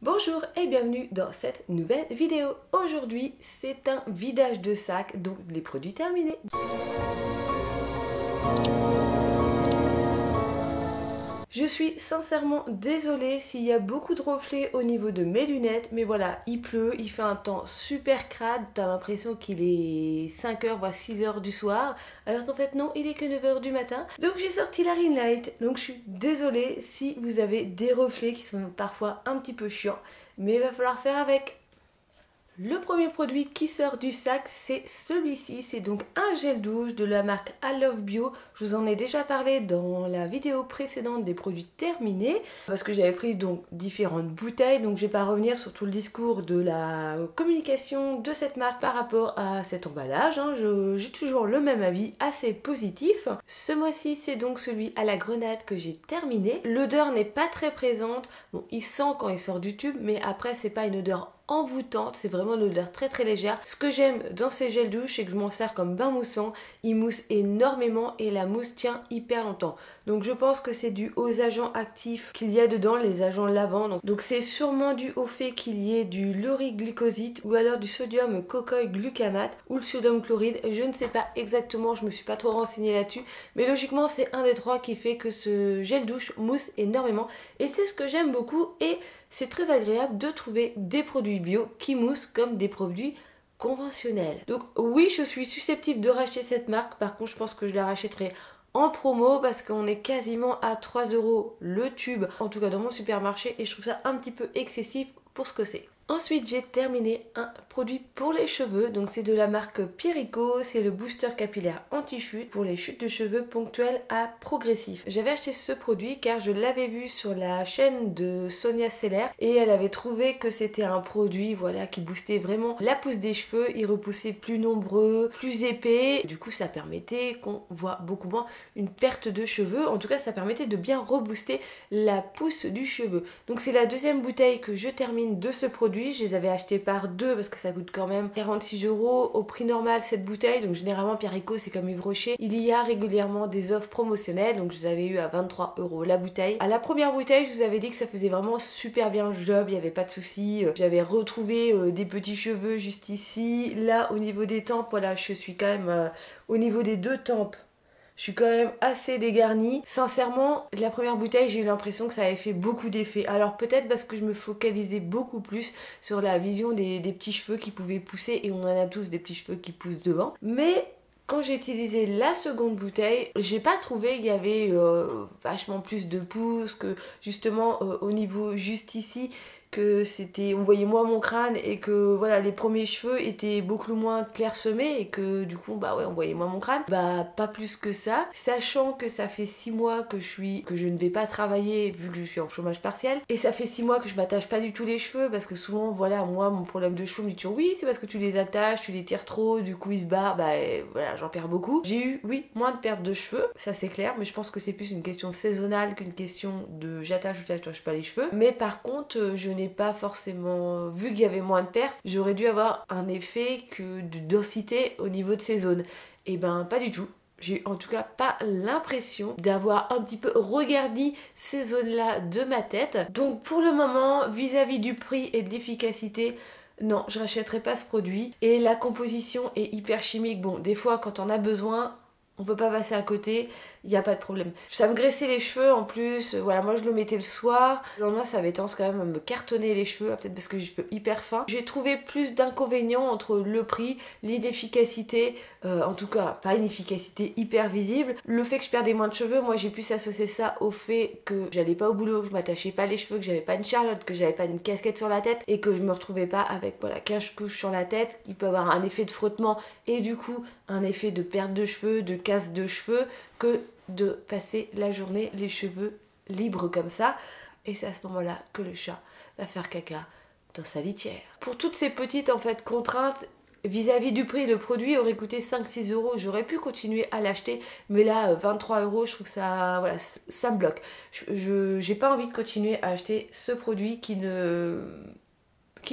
Bonjour et bienvenue dans cette nouvelle vidéo. Aujourd'hui, c'est un vidage de sac, donc les produits terminés. Je suis sincèrement désolée s'il y a beaucoup de reflets au niveau de mes lunettes, mais voilà, il pleut, il fait un temps super crade, t'as l'impression qu'il est 5h voire 6h du soir, alors qu'en fait non, il est que 9h du matin. Donc j'ai sorti la ring light, donc je suis désolée si vous avez des reflets qui sont parfois un petit peu chiants, mais il va falloir faire avec. Le premier produit qui sort du sac, c'est celui-ci. C'est donc un gel douche de la marque I Love Bio. Je vous en ai déjà parlé dans la vidéo précédente des produits terminés, parce que j'avais pris donc différentes bouteilles. Donc je ne vais pas revenir sur tout le discours de la communication de cette marque par rapport à cet emballage. J'ai toujours le même avis, assez positif. Ce mois-ci, c'est donc celui à la grenade que j'ai terminé. L'odeur n'est pas très présente. Bon, il sent quand il sort du tube, mais après, c'est pas une odeur envoûtante, c'est vraiment une odeur très très légère. Ce que j'aime dans ces gels douche, c'est que je m'en sers comme bain moussant, il mousse énormément et la mousse tient hyper longtemps. Donc je pense que c'est dû aux agents actifs qu'il y a dedans, les agents lavants. Donc c'est sûrement dû au fait qu'il y ait du lauriglucoside ou alors du sodium cocoï glutamate ou le sodium chloride. Je ne sais pas exactement, je me suis pas trop renseignée là-dessus, mais logiquement c'est un des trois qui fait que ce gel douche mousse énormément et c'est ce que j'aime beaucoup et c'est très agréable de trouver des produits bio qui moussent comme des produits conventionnels. Donc oui, je suis susceptible de racheter cette marque. Par contre, je pense que je la rachèterai en promo parce qu'on est quasiment à 3 € le tube, en tout cas dans mon supermarché, et je trouve ça un petit peu excessif pour ce que c'est. Ensuite, j'ai terminé un produit pour les cheveux, donc c'est de la marque Pierrico, c'est le booster capillaire anti-chute pour les chutes de cheveux ponctuelles à progressif. J'avais acheté ce produit car je l'avais vu sur la chaîne de Sonia Seller et elle avait trouvé que c'était un produit voilà, qui boostait vraiment la pousse des cheveux, il repoussait plus nombreux, plus épais, du coup ça permettait qu'on voit beaucoup moins une perte de cheveux, en tout cas ça permettait de bien rebooster la pousse du cheveu. Donc c'est la deuxième bouteille que je termine de ce produit. Je les avais achetés par deux parce que ça coûte quand même 46 € au prix normal cette bouteille. Donc généralement Pierrico c'est comme Yves Rocher. Il y a régulièrement des offres promotionnelles. Donc je les avais eu à 23 € la bouteille. À la première bouteille je vous avais dit que ça faisait vraiment super bien le job. Il n'y avait pas de souci. J'avais retrouvé des petits cheveux juste ici. Là au niveau des tempes, voilà je suis quand même au niveau des deux tempes. Je suis quand même assez dégarnie. Sincèrement, la première bouteille, j'ai eu l'impression que ça avait fait beaucoup d'effets. Alors peut-être parce que je me focalisais beaucoup plus sur la vision des petits cheveux qui pouvaient pousser. Et on en a tous des petits cheveux qui poussent devant. Mais quand j'ai utilisé la seconde bouteille, j'ai pas trouvé qu'il y avait vachement plus de pouces que justement au niveau juste ici, que c'était, on voyait moins mon crâne et que voilà les premiers cheveux étaient beaucoup moins clairsemés et que du coup bah ouais on voyait moins mon crâne. Bah pas plus que ça, sachant que ça fait 6 mois que je ne vais pas travailler vu que je suis en chômage partiel et ça fait 6 mois que je m'attache pas du tout les cheveux parce que souvent voilà moi mon problème de cheveux me dit toujours oui c'est parce que tu les attaches, tu les tires trop, du coup ils se barrent, bah voilà j'en perds beaucoup. J'ai eu oui moins de perte de cheveux, ça c'est clair, mais je pense que c'est plus une question saisonnale qu'une question de j'attache ou j'attache pas les cheveux. Mais par contre je n'ai pas forcément vu qu'il y avait moins de pertes, j'aurais dû avoir un effet que de densité au niveau de ces zones. Et ben pas du tout. J'ai en tout cas pas l'impression d'avoir un petit peu regardé ces zones-là de ma tête. Donc pour le moment, vis-à-vis du prix et de l'efficacité, non, je rachèterai pas ce produit. Et la composition est hyper chimique. Bon, des fois quand on a besoin, on peut pas passer à côté, il n'y a pas de problème. Ça me graissait les cheveux en plus, voilà, moi je le mettais le soir. Le lendemain ça avait tendance quand même à me cartonner les cheveux, peut-être parce que j'ai les cheveux hyper fins. J'ai trouvé plus d'inconvénients entre le prix, l'inefficacité, en tout cas pas une efficacité hyper visible. Le fait que je perdais moins de cheveux, moi j'ai pu associer ça au fait que j'allais pas au boulot, que je m'attachais pas les cheveux, que j'avais pas une charlotte, que j'avais pas une casquette sur la tête et que je me retrouvais pas avec voilà 15 couches sur la tête. Il peut avoir un effet de frottement et du coup un effet de perte de cheveux, de casse de cheveux, que de passer la journée les cheveux libres comme ça. Et c'est à ce moment-là que le chat va faire caca dans sa litière. Pour toutes ces petites en fait contraintes vis-à-vis du prix, le produit aurait coûté 5-6 €, j'aurais pu continuer à l'acheter, mais là 23 €, je trouve que ça, voilà, ça me bloque. J'ai pas envie de continuer à acheter ce produit qui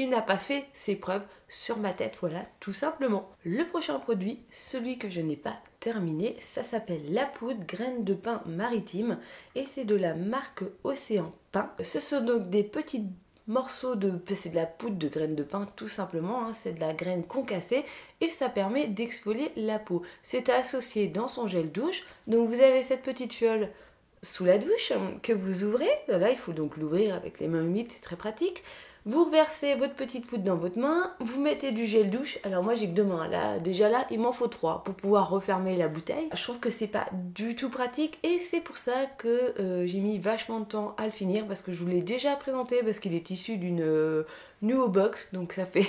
n'a pas fait ses preuves sur ma tête, voilà, tout simplement. Le prochain produit, celui que je n'ai pas terminé, ça s'appelle la poudre graines de pin maritime et c'est de la marque Océan Pain. Ce sont donc des petites morceaux c'est de la poudre de graines de pin tout simplement, hein, c'est de la graine concassée et ça permet d'exfolier la peau. C'est associé dans son gel douche, donc vous avez cette petite fiole sous la douche que vous ouvrez, voilà, il faut donc l'ouvrir avec les mains humides, c'est très pratique. Vous reversez votre petite poudre dans votre main, vous mettez du gel douche. Alors moi j'ai que 2 mains, là déjà là il m'en faut 3 pour pouvoir refermer la bouteille. Je trouve que c'est pas du tout pratique et c'est pour ça que j'ai mis vachement de temps à le finir parce que je vous l'ai déjà présenté parce qu'il est issu d'une Nuobox, donc ça fait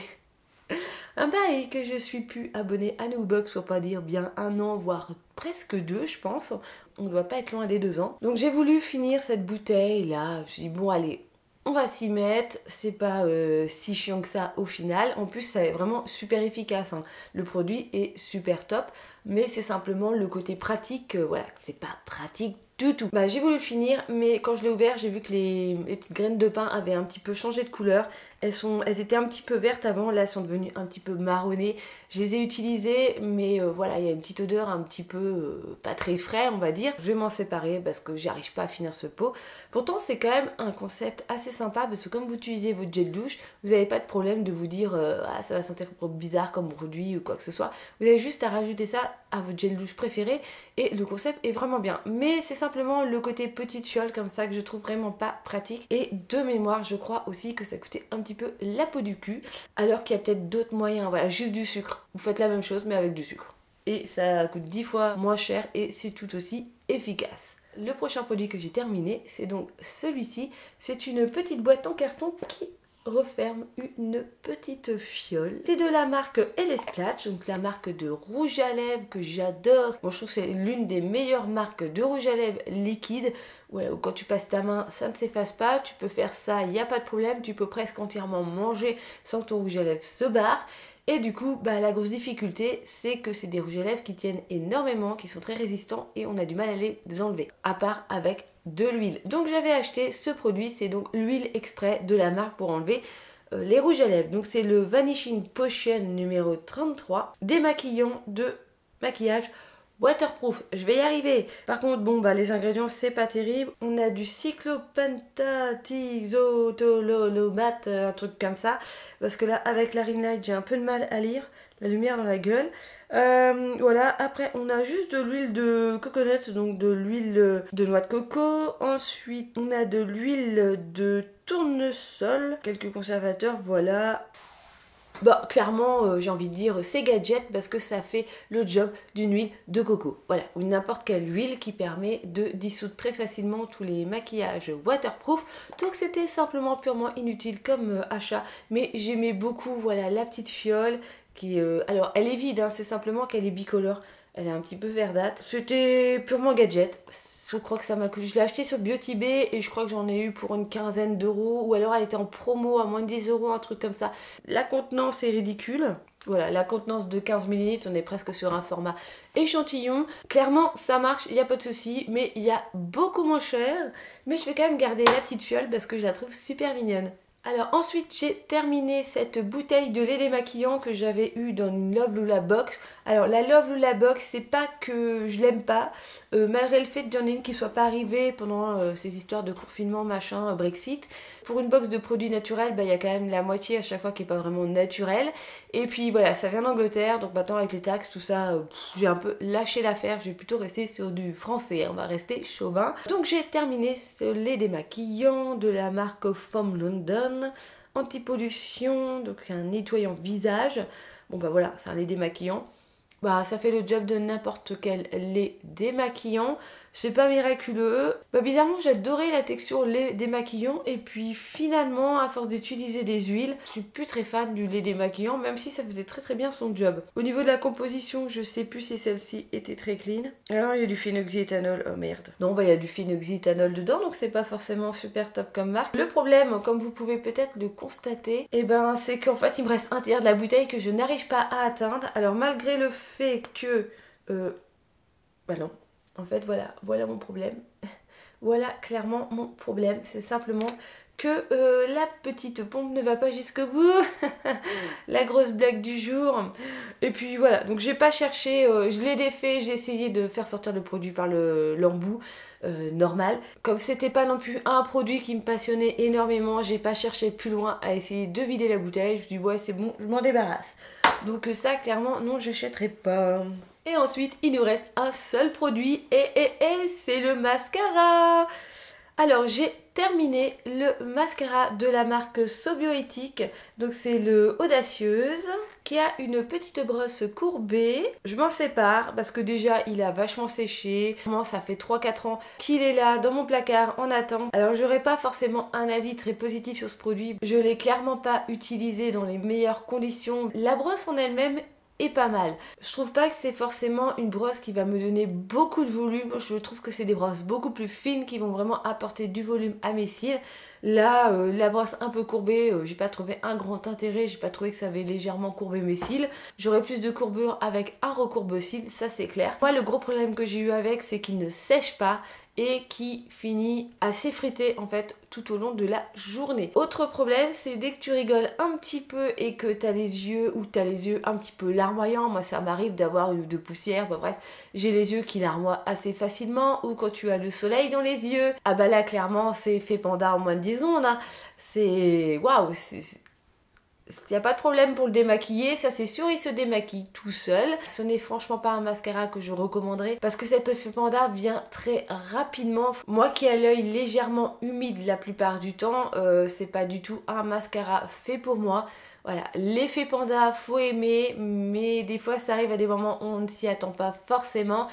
un bail que je suis plus abonnée à Nuobox pour pas dire bien 1 an voire presque 2 je pense. On ne doit pas être loin des 2 ans. Donc j'ai voulu finir cette bouteille là, je me suis dit bon allez, on va s'y mettre, c'est pas si chiant que ça au final. En plus, c'est vraiment super efficace, hein. Le produit est super top, mais c'est simplement le côté pratique, voilà, c'est pas pratique du tout. Bah, j'ai voulu le finir, mais quand je l'ai ouvert, j'ai vu que les petites graines de pin avaient un petit peu changé de couleur. Elles étaient un petit peu vertes avant, là elles sont devenues un petit peu marronnées. Je les ai utilisées, mais voilà, il y a une petite odeur un petit peu pas très frais, on va dire. Je vais m'en séparer parce que j'arrive pas à finir ce pot. Pourtant, c'est quand même un concept assez sympa parce que comme vous utilisez votre gel douche, vous n'avez pas de problème de vous dire ah, ça va sentir bizarre comme produit ou quoi que ce soit. Vous avez juste à rajouter ça à votre gel douche préféré et le concept est vraiment bien. Mais c'est simplement le côté petite fiole comme ça que je trouve vraiment pas pratique. Et de mémoire, je crois aussi que ça coûtait un petit peu la peau du cul, alors qu'il y a peut-être d'autres moyens. Voilà, juste du sucre. Vous faites la même chose mais avec du sucre. Et ça coûte 10 fois moins cher et c'est tout aussi efficace. Le prochain produit que j'ai terminé, c'est donc celui-ci. C'est une petite boîte en carton qui referme une petite fiole. C'est de la marque Elesplatch, donc la marque de rouge à lèvres que j'adore. Bon, je trouve que c'est l'une des meilleures marques de rouge à lèvres liquide. Ouais, quand tu passes ta main, ça ne s'efface pas. Tu peux faire ça, il n'y a pas de problème. Tu peux presque entièrement manger sans que ton rouge à lèvres se barre. Et du coup, bah, la grosse difficulté, c'est que c'est des rouges à lèvres qui tiennent énormément, qui sont très résistants et on a du mal à les enlever, à part avec de l'huile. Donc j'avais acheté ce produit, c'est donc l'huile exprès de la marque pour enlever les rouges à lèvres. Donc c'est le Vanishing Potion numéro 33, démaquillant de maquillage waterproof. Je vais y arriver. Par contre, bon, bah les ingrédients, c'est pas terrible. On a du cyclopentathiazololomate, un truc comme ça. Parce que là, avec la ring light, j'ai un peu de mal à lire. La lumière dans la gueule. Voilà, après on a juste de l'huile de coconut, donc de l'huile de noix de coco. Ensuite on a de l'huile de tournesol, quelques conservateurs, voilà. Bah clairement j'ai envie de dire c'est gadget parce que ça fait le job d'une huile de coco, voilà, ou n'importe quelle huile qui permet de dissoudre très facilement tous les maquillages waterproof. Donc c'était simplement purement inutile comme achat, mais j'aimais beaucoup, voilà, la petite fiole qui alors elle est vide, hein, c'est simplement qu'elle est bicolore, elle est un petit peu verdâtre. C'était purement gadget. Je crois que ça m'a coûté. Je l'ai acheté sur BioTibé et je crois que j'en ai eu pour une quinzaine d'euros. Ou alors elle était en promo à moins de 10 euros, un truc comme ça. La contenance est ridicule. Voilà, la contenance de 15 ml, on est presque sur un format échantillon. Clairement, ça marche, il n'y a pas de souci. Mais il y a beaucoup moins cher. Mais je vais quand même garder la petite fiole parce que je la trouve super mignonne. Alors ensuite j'ai terminé cette bouteille de lait démaquillant que j'avais eu dans une Love Lula Box. Alors la Love Lula Box, c'est pas que je l'aime pas, malgré le fait qu'il y en ait une qui soit pas arrivée pendant ces histoires de confinement machin, Brexit. Pour une box de produits naturels, bah, y a quand même la moitié à chaque fois qui est pas vraiment naturel. Et puis voilà, ça vient d'Angleterre, donc maintenant avec les taxes, tout ça, j'ai un peu lâché l'affaire, je vais plutôt rester sur du français, on va rester chauvin. Donc j'ai terminé ce lait démaquillant de la marque From London. Anti-pollution, donc un nettoyant visage. Bon bah voilà, c'est un lait démaquillant. Bah ça fait le job de n'importe quel lait démaquillant. C'est pas miraculeux. Bah bizarrement j'adorais la texture lait démaquillant et puis finalement à force d'utiliser des huiles, je suis plus très fan du lait démaquillant même si ça faisait très bien son job. Au niveau de la composition, je sais plus si celle-ci était très clean. Alors il y a du phenoxyéthanol, oh merde. Non bah il y a du phenoxyéthanol dedans donc c'est pas forcément super top comme marque. Le problème, comme vous pouvez peut-être le constater, et ben c'est qu'en fait il me reste un tiers de la bouteille que je n'arrive pas à atteindre. Alors malgré le fait que... bah non. En fait, voilà mon problème. Voilà clairement mon problème. C'est simplement que la petite pompe ne va pas jusqu'au bout. La grosse blague du jour. Et puis voilà, donc j'ai pas cherché, je l'ai défait, j'ai essayé de faire sortir le produit par l'embout. Normal. Comme c'était pas non plus un produit qui me passionnait énormément, j'ai pas cherché plus loin à essayer de vider la bouteille. Je me suis dit ouais c'est bon, je m'en débarrasse. Donc ça clairement non j'achèterai pas. Et ensuite il nous reste un seul produit et c'est le mascara. Alors j'ai terminé le mascara de la marque Sobioéthique, donc c'est le Audacieuse qui a une petite brosse courbée. Je m'en sépare parce que déjà il a vachement séché. Ça fait 3-4 ans qu'il est là dans mon placard en attente. Alors j'aurais pas forcément un avis très positif sur ce produit. Je l'ai clairement pas utilisé dans les meilleures conditions. La brosse en elle-même est pas mal. Je trouve pas que c'est forcément une brosse qui va me donner beaucoup de volume. Je trouve que c'est des brosses beaucoup plus fines qui vont vraiment apporter du volume à mes cils. Là, la brosse un peu courbée, j'ai pas trouvé un grand intérêt, j'ai pas trouvé que ça avait légèrement courbé mes cils. J'aurais plus de courbure avec un recourbe-cils, ça c'est clair. Moi, le gros problème que j'ai eu avec, c'est qu'il ne sèche pas et qui finit à s'effriter en fait tout au long de la journée. Autre problème, c'est dès que tu rigoles un petit peu et que t'as les yeux ou t'as les yeux un petit peu larmoyants. Moi ça m'arrive d'avoir de poussière, bref, j'ai les yeux qui larmoient assez facilement. Ou quand tu as le soleil dans les yeux, ah bah là clairement c'est fait panda en moins de 10 secondes, hein. C'est waouh, il n'y a pas de problème pour le démaquiller, ça c'est sûr, il se démaquille tout seul. Ce n'est franchement pas un mascara que je recommanderais parce que cet effet panda vient très rapidement. Moi qui ai l'œil légèrement humide la plupart du temps, c'est pas du tout un mascara fait pour moi. Voilà, l'effet panda, faut aimer, mais des fois ça arrive à des moments où on ne s'y attend pas forcément.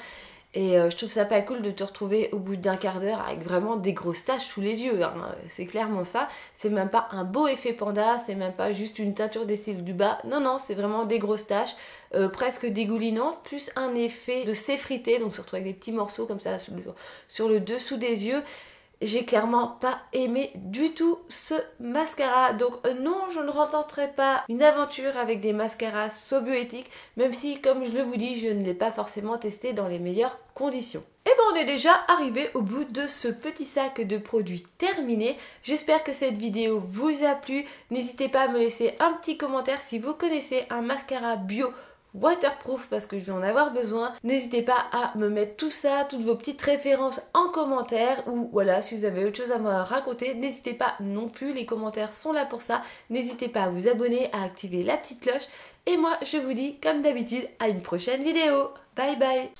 Et je trouve ça pas cool de te retrouver au bout d'un quart d'heure avec vraiment des grosses taches sous les yeux, hein. C'est clairement ça. C'est même pas un beau effet panda, c'est même pas juste une teinture des cils du bas. Non, non, c'est vraiment des grosses taches, presque dégoulinantes, plus un effet de s'effriter, donc surtout avec des petits morceaux comme ça sur le dessous des yeux. J'ai clairement pas aimé du tout ce mascara. Donc non, je ne retenterai pas une aventure avec des mascaras Sobioéthiques, même si, comme je le vous dis, je ne l'ai pas forcément testé dans les meilleures conditions. Et ben on est déjà arrivé au bout de ce petit sac de produits terminé. J'espère que cette vidéo vous a plu. N'hésitez pas à me laisser un petit commentaire si vous connaissez un mascara bio waterproof parce que je vais en avoir besoin. N'hésitez pas à me mettre tout ça, toutes vos petites références en commentaire, ou voilà, si vous avez autre chose à me raconter, n'hésitez pas non plus, les commentaires sont là pour ça. N'hésitez pas à vous abonner, à activer la petite cloche, et moi je vous dis comme d'habitude à une prochaine vidéo. Bye bye.